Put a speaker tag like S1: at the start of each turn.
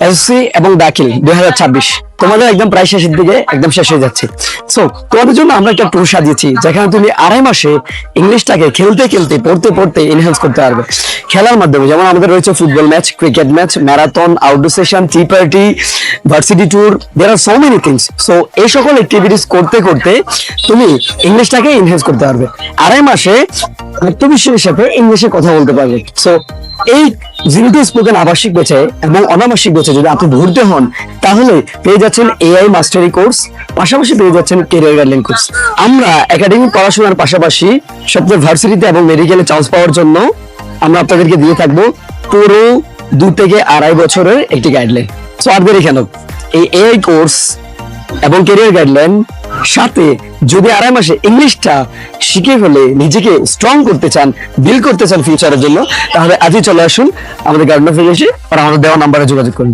S1: SSC এবং দাখিল 2026 তোমাদের একদম প্রায় শেষের দিকে, একদম শেষ হয়ে যাচ্ছে। সো তোমাদের জন্য আমরা একটা ট্যুর সাজিয়েছি, যেখানে তুমি 2.5 মাসে ইংলিশটাকে খেলতে খেলতে পড়তে পড়তে এনহ্যান্স করতে পারবে খেলার মাধ্যমে। যেমন আমাদের রয়েছে football match, cricket match, marathon, outdoor session, tea party, varsity tour, there are so many things. So এই সকল অ্যাক্টিভিটিস করতে করতে তুমি ইংলিশটাকে এনহ্যান্স করতে পারবে। 2.5 মাসে আত্মবিশ্বাসের সাথে ইংলিশে কথা বলতে পারবে। সো এই জিরো টু স্পোকেন আবাসিক ব্যাচে এবং অনাবাসিক ব্যাচে যদি আপনি ভর্তি হন, তাহলে পেয়ে যাচ্ছেন এআই মাস্টারি কোর্স, পাশাপাশি পেয়ে যাচ্ছেন ক্যারিয়ার গাইডলাইন কোর্স। আমরা একাডেমিক পড়াশোনার পাশাপাশি সবচেয়ে ভার্সিটিতে এবং মেডিকেলে চান্স পাওয়ার জন্য আমরা আপনাদেরকে দিয়ে থাকবো পুরো 2 থেকে 2.5 বছরের একটি গাইডলাইন। সো আর দেরি কেন, এই এআই কোর্স এবং ক্যারিয়ার গাইডলাইন সাথে যদি 2.5 মাসে ইংলিশটা শিখে ফেলে নিজেকে স্ট্রং করতে চান, বিল্ড করতে চান ফিউচারের জন্য, তাহলে আজই চলে আসুন আমাদের গার্ডেন অফিসে এসে আর আমাদের দেওয়া নাম্বারে যোগাযোগ করুন।